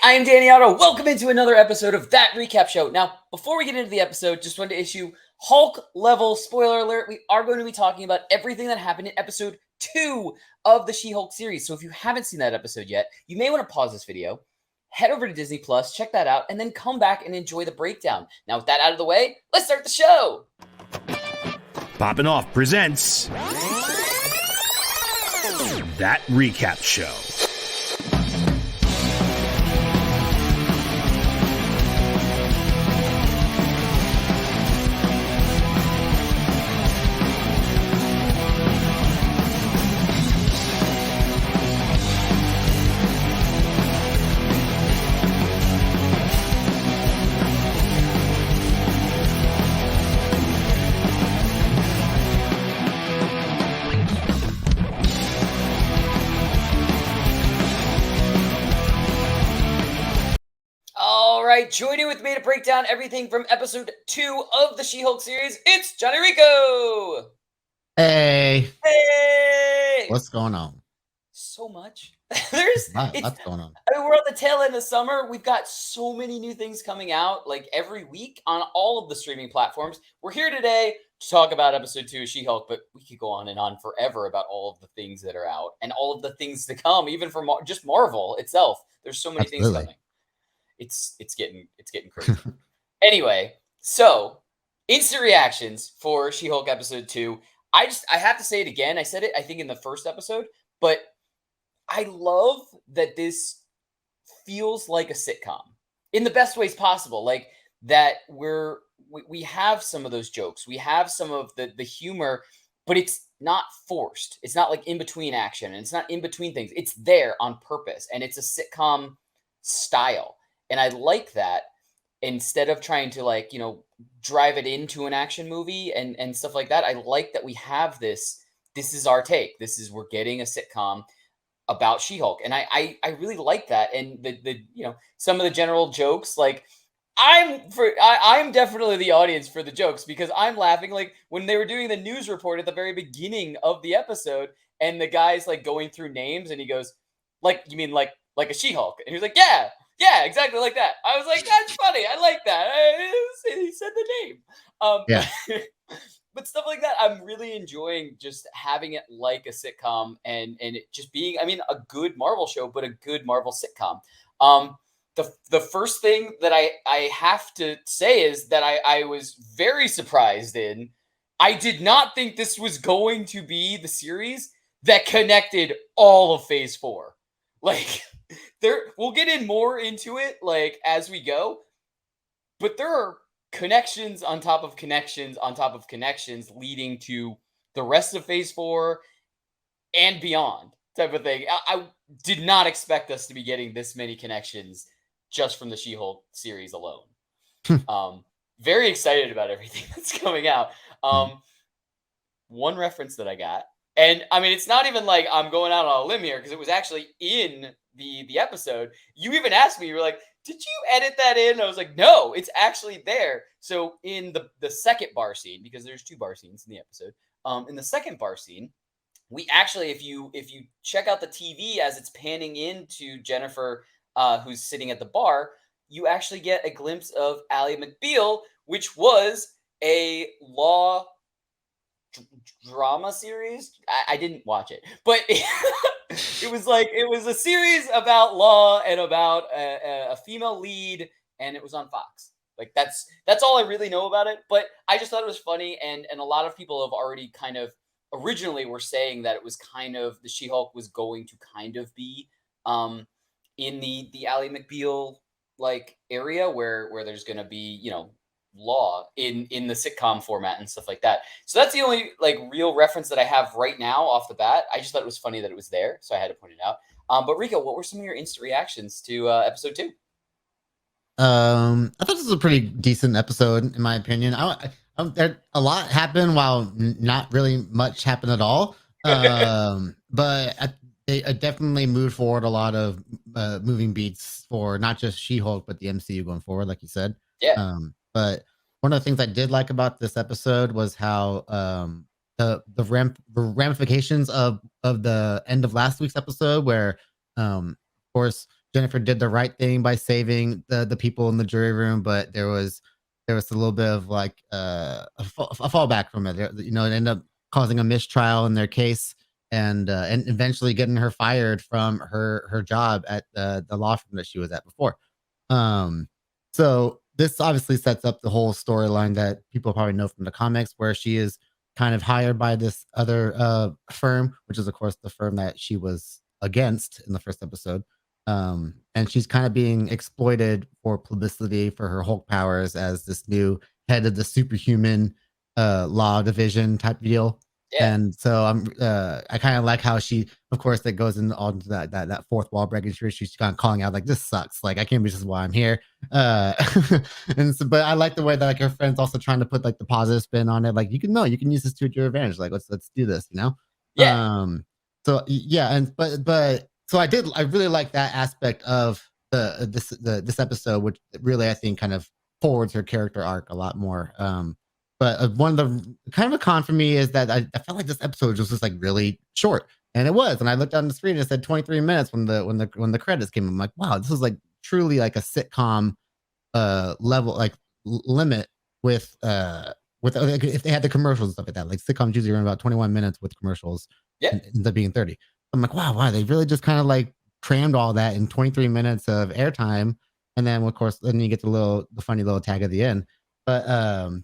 I am Danny Otto. Welcome into another episode of That Recap Show. Now, before we get into the episode, just wanted to issue Hulk level spoiler alert. We are going to be talking about everything that happened in episode 2 of the She-Hulk series. So if you haven't seen that episode yet, you may want to pause this video, head over to Disney Plus, check that out, and then come back and enjoy the breakdown. Now, with that out of the way, let's start the show. Poppin' Off presents That Recap Show. Joining with me to break down everything from episode 2 of the She-Hulk series, it's Jon Jon Rico! Hey! Hey! What's going on? So much. What's going on? I mean, we're on the tail end of summer. We've got so many new things coming out, like every week on all of the streaming platforms. We're here today to talk about episode 2 of She-Hulk, but we could go on and on forever about all of the things that are out and all of the things to come, even from just Marvel itself. There's so many things coming. It's getting crazy. Anyway, so instant reactions for She-Hulk episode 2. I have to say it again. I said it, I think, in the first episode, but I love that this feels like a sitcom in the best ways possible. Like that we have some of those jokes. We have some of the humor, but it's not forced. It's not like in between action, and it's not in between things. It's there on purpose, and it's a sitcom style. And I like that instead of trying to drive it into an action movie and stuff like that. I like that we have this. This is our take. We're getting a sitcom about She-Hulk. And I really like that. And the some of the general jokes, like I'm definitely the audience for the jokes, because I'm laughing like when they were doing the news report at the very beginning of the episode, and the guy's like going through names and he goes, like, you mean like a She-Hulk? And he's like, yeah, exactly like that. I was like, that's funny. I like that. He said the name. Yeah. But stuff like that, I'm really enjoying just having it like a sitcom and it just being, I mean, a good Marvel show, but a good Marvel sitcom. The first thing that I have to say is that I was very surprised in. I did not think this was going to be the series that connected all of Phase 4. Like, we'll get in more into it like as we go, but there are connections on top of connections on top of connections leading to the rest of Phase 4 and beyond type of thing. I did not expect us to be getting this many connections just from the She-Hulk series alone. Very excited about everything that's coming out. One reference that I got, and I mean, it's not even like I'm going out on a limb here, because it was actually in the episode. You even asked me, you were like, did you edit that in? I was like, no, it's actually there. So in the second bar scene, because there's 2 bar scenes in the episode, in the second bar scene, we actually, if you check out the TV as it's panning into Jennifer, who's sitting at the bar, you actually get a glimpse of Ally McBeal, which was a law drama series. I didn't watch it, but it was a series about law and about a female lead, and it was on Fox. Like that's all I really know about it, but I just thought it was funny, and a lot of people have already kind of originally were saying that it was kind of the She-Hulk was going to kind of be in the Ally McBeal like area where there's going to be, law in the sitcom format and stuff like that. So that's the only like real reference that I have right now off the bat. I just thought it was funny that it was there, so I had to point it out. But Rico, what were some of your instant reactions to episode 2? I thought this was a pretty decent episode, in my opinion. A lot happened while not really much happened at all. But they definitely moved forward a lot of moving beats for not just She-Hulk, but the MCU going forward, like you said. Yeah. But one of the things I did like about this episode was how the ramifications of the end of last week's episode, where of course Jennifer did the right thing by saving the people in the jury room, but there was a little bit of like a fallback from it. You know, it ended up causing a mistrial in their case, and eventually getting her fired from her job at the law firm that she was at before. Um, so this obviously sets up the whole storyline that people probably know from the comics, where she is kind of hired by this other firm, which is of course the firm that she was against in the first episode. And she's kind of being exploited for publicity for her Hulk powers as this new head of the superhuman law division type deal. Yeah. And so I kind of like how she, of course, that goes in on to that fourth wall breaking. She's kind of calling out like, this sucks. Like, I can't believe this is why I'm here. Uh, and so, but I like the way that like her friends also trying to put like the positive spin on it. Like, you can use this to your advantage. Like, let's do this, you know? Yeah. So yeah, and but so I really like that aspect of this episode, which really I think kind of forwards her character arc a lot more. But one of the kind of a con for me is that I felt like this episode was just like really short, and it was. And I looked on the screen and it said 23 minutes when the credits came. I'm like, wow, this was like truly like a sitcom level, like limit with like, if they had the commercials and stuff like that. Like sitcoms usually run about 21 minutes with commercials, Yeah. and ends up being 30. I'm like, wow, they really just kind of like crammed all that in 23 minutes of airtime. And then of course, then you get the funny little tag at the end. But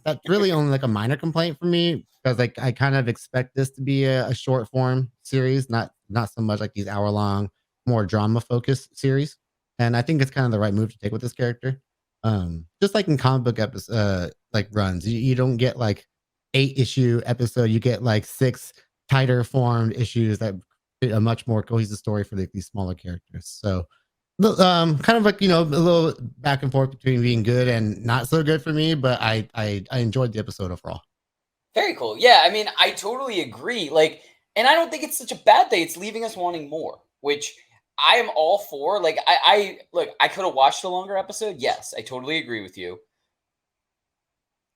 that's really only like a minor complaint for me, because like I kind of expect this to be a short form series, not so much like these hour long, more drama focused series. And I think it's kind of the right move to take with this character. Just like in comic book episodes, like runs, you don't get like 8 issue episode. You get like 6 tighter formed issues that fit a much more cohesive story for like these smaller characters. So kind of like, a little back and forth between being good and not so good for me, but I enjoyed the episode overall. Very cool. Yeah, I mean, I totally agree. Like, and I don't think it's such a bad thing. It's leaving us wanting more, which I am all for. Like, I look, I could have watched a longer episode. Yes, I totally agree with you.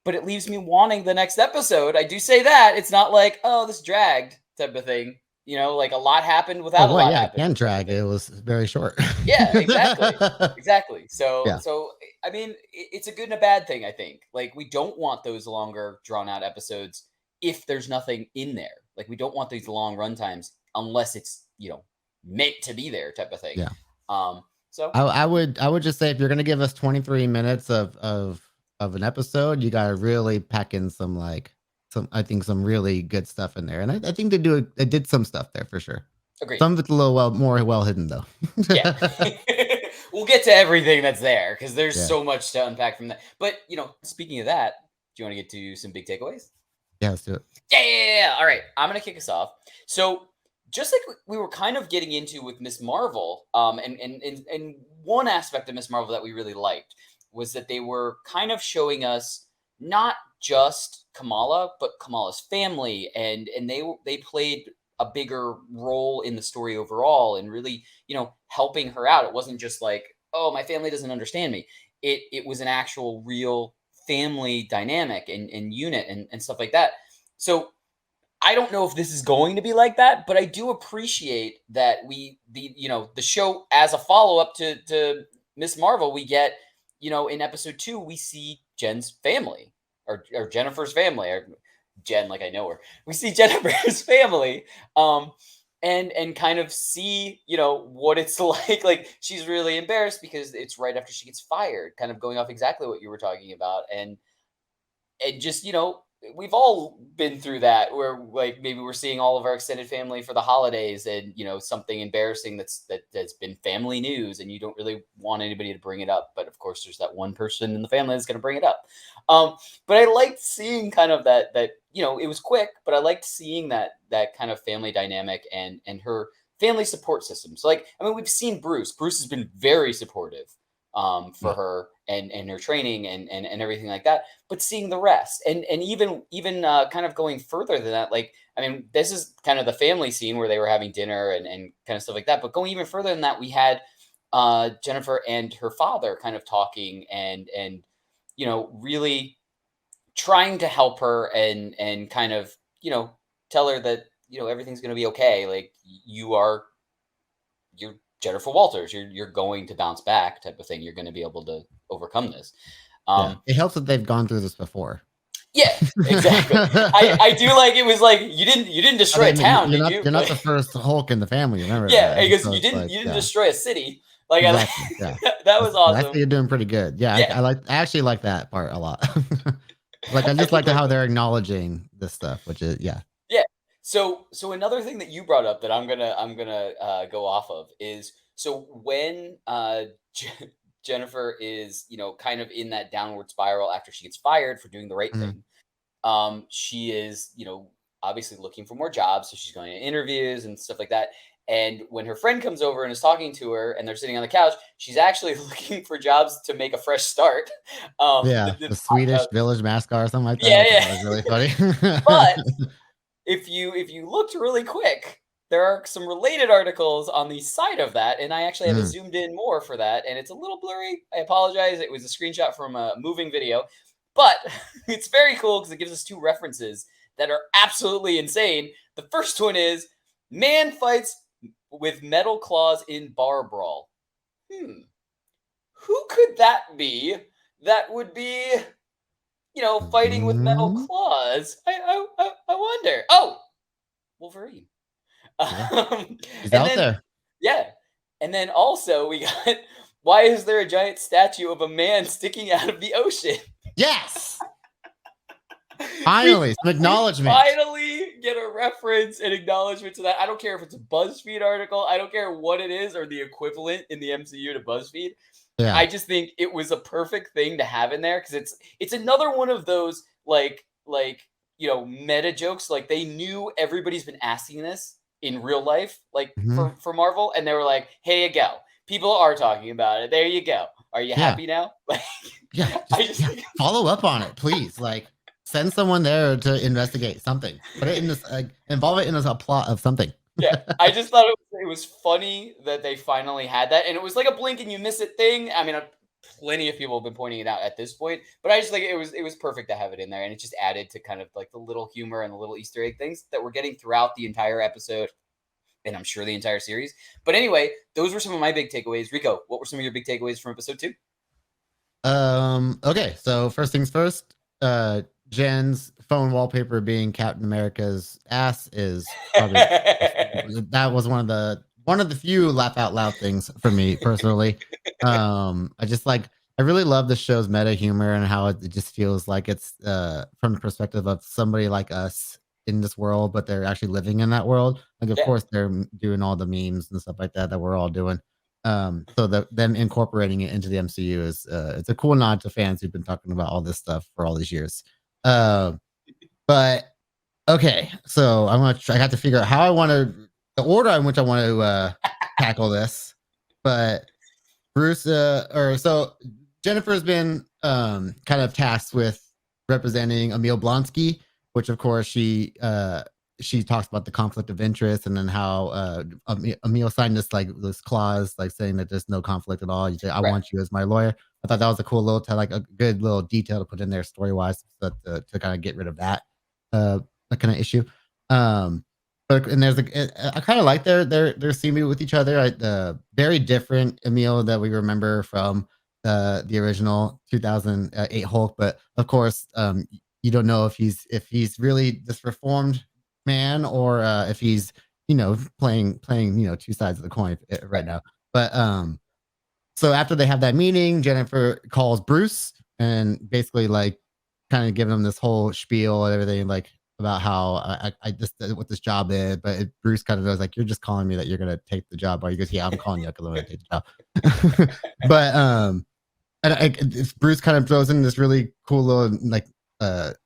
But it leaves me wanting the next episode. I do say that. It's not like, oh, this dragged type of thing. You know, like a lot happened Oh without a boy, lot yeah, it happened can type of drag. thing. It was very short. Yeah, exactly. Exactly. So Yeah. so I mean, it's a good and a bad thing, I think. Like we don't want those longer drawn out episodes if there's nothing in there. Like we don't want these long run times unless it's, meant to be there type of thing. Yeah. So I would just say, if you're gonna give us 23 minutes of an episode, you gotta really pack in some like some I think some really good stuff in there. And I think they did some stuff there for sure. agreed. Some of it's a little more well hidden though. Yeah. We'll get to everything that's there because there's Yeah. so much to unpack from that. But speaking of that, do you want to get to some big takeaways? Yeah, let's do it. Yeah. All right, I'm gonna kick us off. So, just like we were kind of getting into with Miss Marvel, and one aspect of Miss Marvel that we really liked was that they were kind of showing us not just Kamala, but Kamala's family, and they played a bigger role in the story overall, and really, helping her out. It wasn't just like, oh, my family doesn't understand me. It was an actual real family dynamic and unit and stuff like that. So I don't know if this is going to be like that, but I do appreciate that the show as a follow up to Miss Marvel, we get, in episode 2 we see Jen's family, or Jennifer's family, or Jen, like I know her. We see Jennifer's family, and kind of see, what it's like. Like she's really embarrassed because it's right after she gets fired, kind of going off exactly what you were talking about, and just, we've all been through that where like maybe we're seeing all of our extended family for the holidays, and something embarrassing that's been family news, and you don't really want anybody to bring it up, but of course there's that one person in the family that's going to bring it up. But I liked seeing kind of that it was quick, but I liked seeing that kind of family dynamic and her family support system. So like, I mean, we've seen Bruce has been very supportive for Yeah. her and her training and everything like that, but seeing the rest, and even kind of going further than that, like, I mean, this is kind of the family scene where they were having dinner and kind of stuff like that, but going even further than that, we had Jennifer and her father kind of talking and really trying to help her and kind of tell her that everything's going to be okay. Like you're Jennifer Walters, you're going to bounce back, type of thing. You're going to be able to overcome this. Yeah, it helps that they've gone through this before. Yeah, exactly. I do like it was like you didn't destroy a town, did you? You're not the first Hulk in the family. Remember? Yeah, because you didn't destroy a city. Like exactly, that was awesome. Actually, you're doing pretty good. Yeah, yeah. I actually like that part a lot. Like I just like how they're acknowledging this stuff, which is yeah. So another thing that you brought up that I'm gonna go off of is so when Jennifer is kind of in that downward spiral after she gets fired for doing the right thing. She is obviously looking for more jobs, so she's going to interviews and stuff like that. And when her friend comes over and is talking to her and they're sitting on the couch, she's actually looking for jobs to make a fresh start. The Swedish village mascot or something like that. Yeah. That was really funny. But if you looked really quick, there are some related articles on the side of that, and I actually have zoomed in more for that, and it's a little blurry. I apologize. It was a screenshot from a moving video, but it's very cool because it gives us two references that are absolutely insane. The first one is man fights with metal claws in bar brawl. Who could that be? That would be, fighting with metal claws. I wonder. Oh, Wolverine. He's out there. Yeah. And then also we got, why is there a giant statue of a man sticking out of the ocean? Yes. Finally, some acknowledgement. Finally get a reference and acknowledgement to that. I don't care if it's a BuzzFeed article. I don't care what it is or the equivalent in the MCU to BuzzFeed. Yeah. I just think it was a perfect thing to have in there because it's another one of those like meta jokes. Like they knew everybody's been asking this in real life, like for Marvel, and they were like, "Here you go. People are talking about it. There you go. Are you happy now?" Like, follow up on it, please. Like. Send someone there to investigate something. Put it in this, involve it in a plot of something. Yeah, I just thought it was funny that they finally had that, and it was like a blink and you miss it thing. I mean, plenty of people have been pointing it out at this point, but I just think it was perfect to have it in there, and it just added to kind of like the little humor and the little Easter egg things that we're getting throughout the entire episode, and I'm sure the entire series. But anyway, those were some of my big takeaways. Rico, what were some of your big takeaways from episode 2? Okay, so first things first. Jen's phone wallpaper being Captain America's ass is probably that was one of the few laugh out loud things for me personally. I really love the show's meta humor and how it just feels like it's from the perspective of somebody like us in this world, but they're actually living in that world. Like, of course, they're doing all the memes and stuff like that we're all doing. So them incorporating it into the MCU is it's a cool nod to fans who've been talking about all this stuff for all these years. But okay, so I have to figure out how the order in which I want to tackle this. But Bruce, so Jennifer's been kind of tasked with representing Emil Blonsky, which of course she talks about the conflict of interest and then how Emil signed this clause like saying that there's no conflict at all. You say, I want you as my lawyer. I thought that was a cool little a good little detail to put in there story wise to kind of get rid of that kind of issue. But and there's I kind of like their scene with each other. Very different Emil that we remember from the original 2008 Hulk, but of course you don't know if he's really this reformed man or if he's playing two sides of the coin right now. But so after they have that meeting, Jennifer calls Bruce and basically like kind of giving him this whole spiel and everything like about how I just what this job is. But Bruce kind of goes like, "You're just calling me that you're gonna take the job." Or he goes, "Yeah, I'm calling you because I'm gonna take the job." But Bruce kind of throws in this really cool little like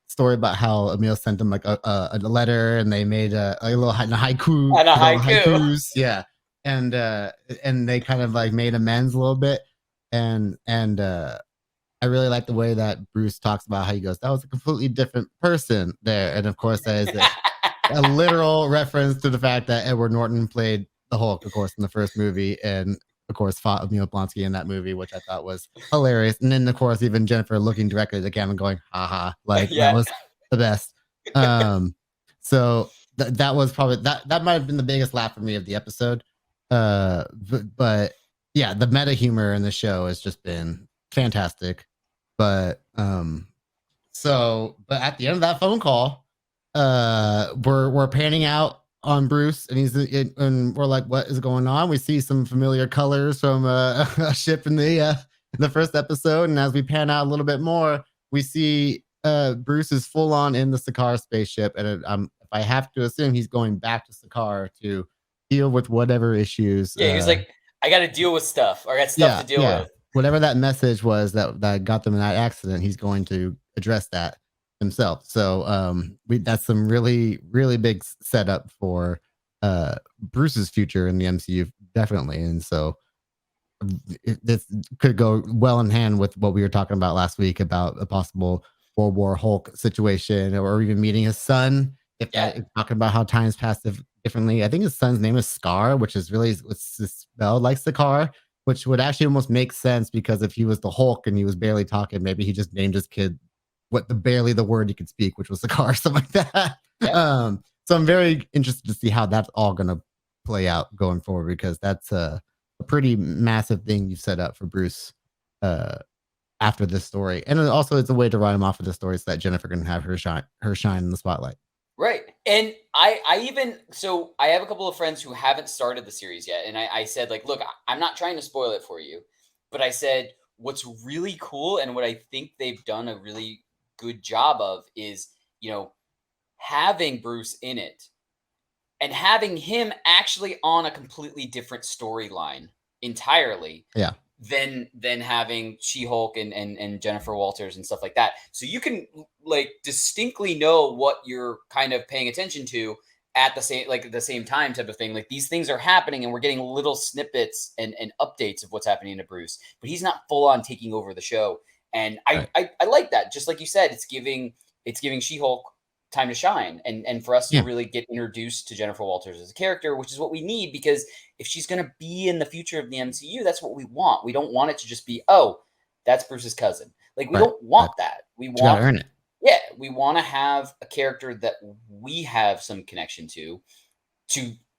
story about how Emil sent him like a letter and they made a little haiku and haikus, yeah. And they kind of like made amends a little bit, and I really like the way that Bruce talks about how he goes, that was a completely different person there, and of course that is a literal reference to the fact that Edward Norton played the Hulk, of course, in the first movie, and of course fought Emil Blonsky in that movie, which I thought was hilarious. And then of course even Jennifer looking directly at the camera going, haha, like that was the best. So that was probably that might have been the biggest laugh for me of the episode. But yeah, the meta humor in the show has just been fantastic. But but at the end of that phone call, we're panning out on Bruce, and and we're like, what is going on? We see some familiar colors from a ship in the first episode, and as we pan out a little bit more, we see Bruce is full on in the Sakaar spaceship, and if I have to assume, he's going back to Sakaar to deal with whatever issues. Yeah, he was like, I got to deal with stuff. I got stuff to deal with. Whatever that message was that got them in that accident, he's going to address that himself. So that's some really, really big setup for Bruce's future in the MCU, definitely. And so this could go well in hand with what we were talking about last week about a possible World War Hulk situation, or even meeting his son. If that is talking about how times pass differently. I think his son's name is Scar, which is really what's spelled like Sakaar, which would actually almost make sense, because if he was the Hulk and he was barely talking, maybe he just named his kid barely the word he could speak, which was Sakaar, something like that. Yeah. So I'm very interested to see how that's all going to play out going forward, because that's a pretty massive thing you've set up for Bruce after this story. And also it's a way to write him off of the story so that Jennifer can have her shine in the spotlight. Right. And I have a couple of friends who haven't started the series yet. And I said, like, look, I'm not trying to spoil it for you, but I said, what's really cool and what I think they've done a really good job of is, having Bruce in it and having him actually on a completely different storyline entirely. Yeah. Than having She-Hulk and Jennifer Walters and stuff like that. So you can like distinctly know what you're kind of paying attention to at the same time type of thing. Like, these things are happening and we're getting little snippets and updates of what's happening to Bruce, but he's not full on taking over the show. And I like that. Just like you said, it's giving She-Hulk time to shine and for us to really get introduced to Jennifer Walters as a character, which is what we need, because if she's going to be in the future of the MCU, that's what we want. We don't want it to just be, oh, that's Bruce's cousin. Like, we don't want that. We want to earn it. Yeah, we want to have a character that we have some connection to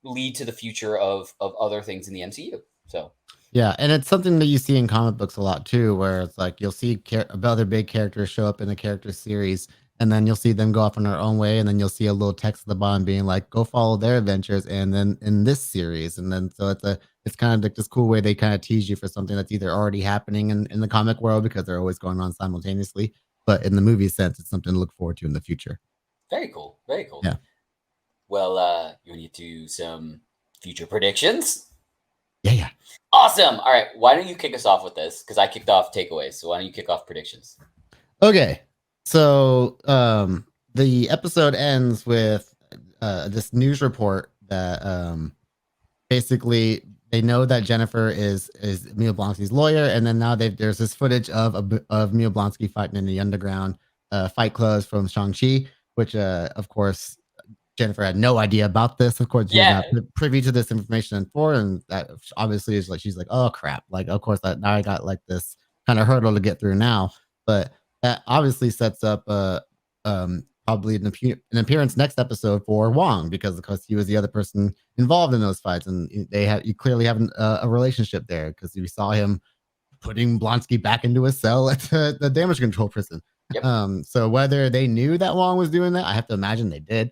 lead to the future of other things in the MCU. So yeah, and it's something that you see in comic books a lot too, where it's like you'll see other big characters show up in a character series, and then you'll see them go off on their own way, and then you'll see a little text at the bottom being like, go follow their adventures, and then in this series. And then so it's kind of like this cool way they kind of tease you for something that's either already happening in the comic world, because they're always going on simultaneously, but in the movie sense, it's something to look forward to in the future. Very cool. Very cool. Yeah. Well, you want to do some future predictions? Yeah. Awesome. All right. Why don't you kick us off with this? Because I kicked off takeaways. So why don't you kick off predictions? Okay. So the episode ends with this news report that basically they know that Jennifer is Emil Blonsky's lawyer, and then now there's this footage of Emil Blonsky fighting in the underground fight clothes from Shang-Chi, which of course Jennifer had no idea about this. Of course, she's not privy to this information before, and that obviously is like, she's like, oh crap, like of course now I got like this kind of hurdle to get through now. But that obviously sets up probably an appearance next episode for Wong, because he was the other person involved in those fights, and you clearly have a relationship there, because we saw him putting Blonsky back into a cell at the damage control prison. Yep. So whether they knew that Wong was doing that, I have to imagine they did.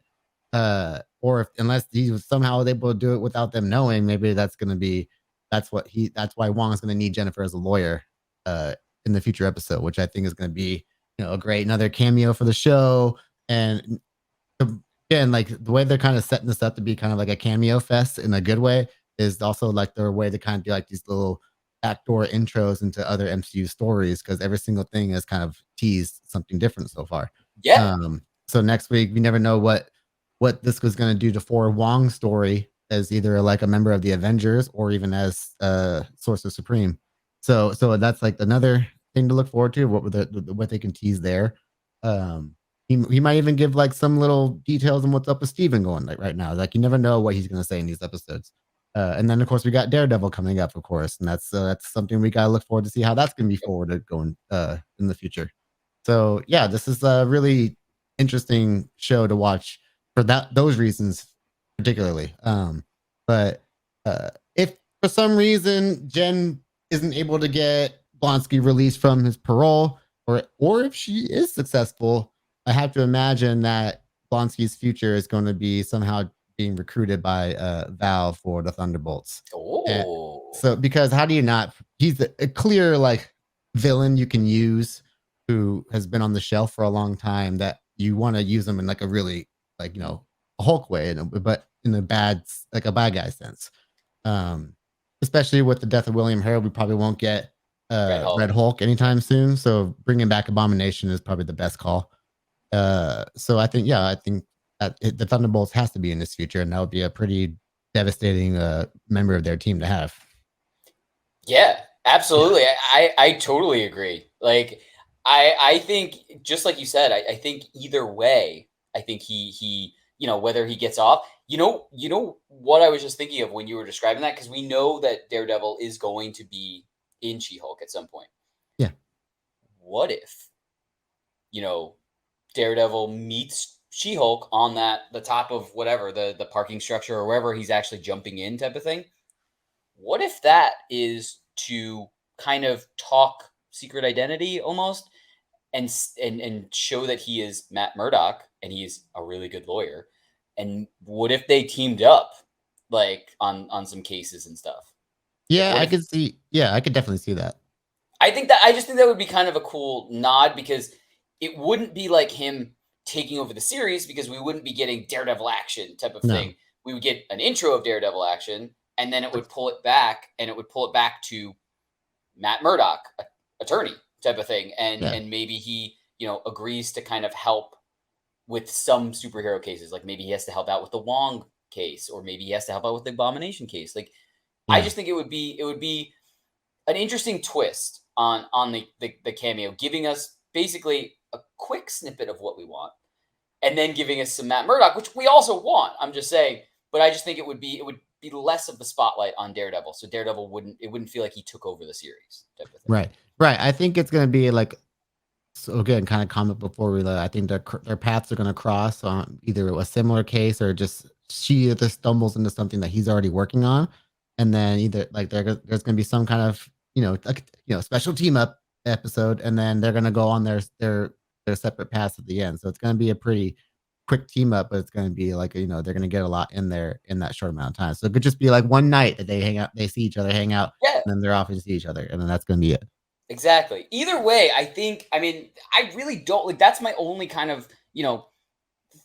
Or unless he was somehow able to do it without them knowing, maybe that's why Wong is going to need Jennifer as a lawyer in the future episode, which I think is going to be another cameo for the show. And again, like the way they're kind of setting this up to be kind of like a cameo fest in a good way is also like their way to kind of do like these little backdoor intros into other MCU stories, because every single thing has kind of teased something different so far. Yeah. So next week we never know what this was going to do to For Wong's story as either like a member of the Avengers or even as Sorcerer Supreme. So that's like another thing to look forward to, what they can tease there. He might even give like some little details on what's up with Steven going like right now. Like you never know what he's going to say in these episodes. And then of course we got Daredevil coming up, of course, and that's something we got to look forward to see how that's going to be forwarded going in the future. So yeah, this is a really interesting show to watch for those reasons particularly. But if for some reason Jen isn't able to get Blonsky released from his parole, or if she is successful, I have to imagine that Blonsky's future is going to be somehow being recruited by Val for the Thunderbolts. And Oh, so because how do you not? He's a clear like villain you can use who has been on the shelf for a long time that you want to use him in like a really like a Hulk way, but in a like a bad guy sense. Um, Especially with the death of William Harold, we probably won't get Red Red Hulk. Hulk anytime soon. So bringing back Abomination is probably the best call. So I think that the Thunderbolts has to be in this future, and that would be a pretty devastating member of their team to have. Yeah, Yeah. absolutely. I totally agree. Like I think just like you said, I think either way, I think he whether he gets off, you know what I was just thinking of when you were describing that, because we know that Daredevil is going to be in She-Hulk at some point. Yeah. What if, Daredevil meets She-Hulk on the top of whatever, the parking structure or wherever he's actually jumping in type of thing? What if that is to kind of talk secret identity almost, and show that he is Matt Murdock and he's a really good lawyer? And what if they teamed up like on some cases and stuff? Like Yeah, what I if could see. Yeah, I could definitely see that. I just think that would be kind of a cool nod, because it wouldn't be like him taking over the series, because we wouldn't be getting Daredevil action type of No. thing. We would get an intro of Daredevil action, and then it would pull it back, and it would pull it back to Matt Murdock, attorney type of thing, and Yeah. maybe he agrees to kind of help with some superhero cases, like maybe he has to help out with the Wong case, or maybe he has to help out with the Abomination case. Like I Yeah. just think it would be an interesting twist on the cameo, giving us basically a quick snippet of what we want, and then giving us some Matt Murdock, which we also want. I'm just saying, but I just think it would be less of the spotlight on Daredevil, so Daredevil wouldn't feel like he took over the series type of thing. Right. Right. I think it's gonna be like, so again, kind of comment before we I think their paths are gonna cross on either a similar case or just she just stumbles into something that he's already working on, and then either like there's gonna be some kind of like special team up episode, and then they're gonna go on their separate paths at the end. So it's gonna be a pretty quick team up, but it's gonna be like they're gonna get a lot in there in that short amount of time. So it could just be like one night that they hang out, they see each other, hang out, Yeah, and then they're off and see each other, and then that's gonna be it. exactly. Either way, I really don't like. That's my only kind of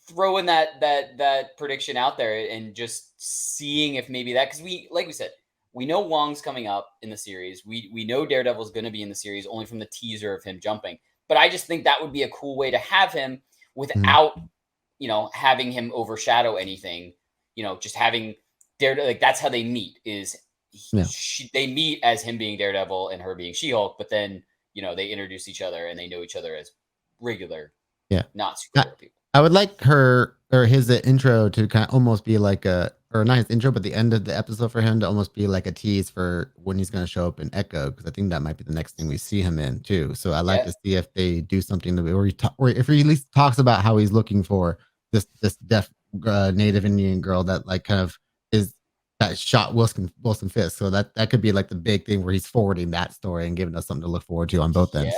throwing that prediction out there, and just seeing if maybe that, because like we said, we know Wong's coming up in the series. We know Daredevil's going to be in the series only from the teaser of him jumping. But I just think that would be a cool way to have him Mhm. without having him overshadow anything. Just having Daredevil, like that's how they meet, is Yeah. they meet as him being Daredevil and her being She-Hulk, but then they introduce each other and they know each other as regular, Yeah. not I, superhero people. I would like her or his intro to kind of almost be like or not his intro, but the end of the episode for him to almost be like a tease for when he's going to show up in Echo, because I think that might be the next thing we see him in too. So I'd like Yeah, to see if they do something to, or if he at least talks about how he's looking for this deaf Native Indian girl that like kind of is that shot Wilson Fisk. So that could be like the big thing where he's forwarding that story and giving us something to look forward to on both ends.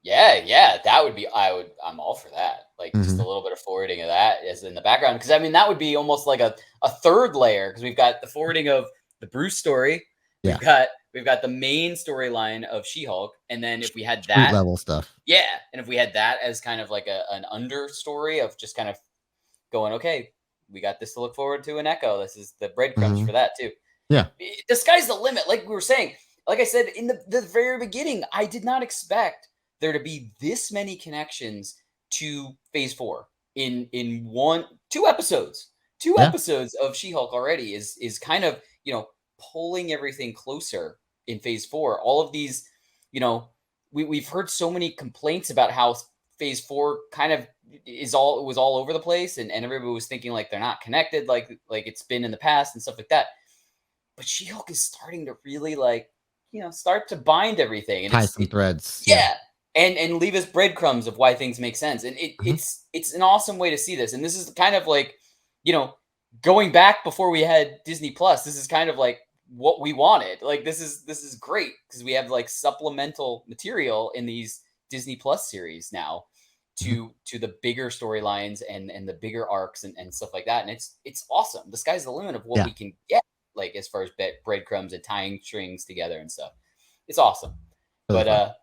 yeah, yeah. That would be. I'm all for that. Like just a Hmm. little bit of forwarding of that is in the background, because that would be almost like a third layer, because we've got the forwarding of the Bruce story. We've Yeah. got we've got the main storyline of She-Hulk, and then if we had Street that, level stuff. yeah, and if we had that as kind of like an understory of just kind of going, okay, we got this to look forward to in Echo. This is the breadcrumbs Hmm. for that too. Yeah. The sky's the limit, like we were saying. Like I said in the very beginning, I did not expect there to be this many connections to Phase 4 in one two episodes. Two Yeah. episodes of She-Hulk already is kind of pulling everything closer in Phase 4. All of these, we've heard so many complaints about how Phase 4 kind of it was all over the place, and everybody was thinking like they're not connected like it's been in the past and stuff like that. But She-Hulk is starting to really start to bind everything, and Tie some threads. Yeah. yeah, and leave us breadcrumbs of why things make sense, and Mhm. it's an awesome way to see this, and this is kind of like you know going back before we had Disney Plus. This is kind of like what we wanted. Like this is great because we have like supplemental material in these Disney Plus series now to the bigger storylines and the bigger arcs and stuff like that. And it's awesome. The sky's the limit of what we can get, like as far as breadcrumbs and tying strings together and stuff. It's awesome. Really but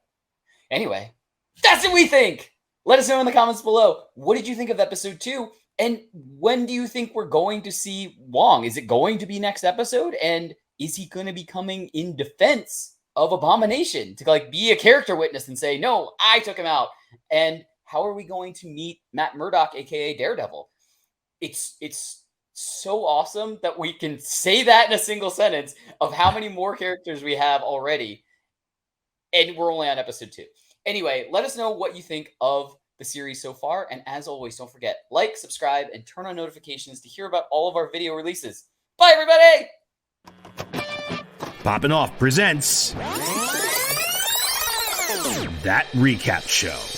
anyway, that's what we think. Let us know in the comments below. What did you think of episode 2? And when do you think we're going to see Wong? Is it going to be next episode? And is he going to be coming in defense of Abomination to like be a character witness and say, no, I took him out? And how are we going to meet Matt Murdock, aka Daredevil? It's so awesome that we can say that in a single sentence of how many more characters we have already. And we're only on episode 2. Anyway, let us know what you think of the series so far. And as always, don't forget, like, subscribe, and turn on notifications to hear about all of our video releases. Bye, everybody! Poppin' Off presents That Recap Show.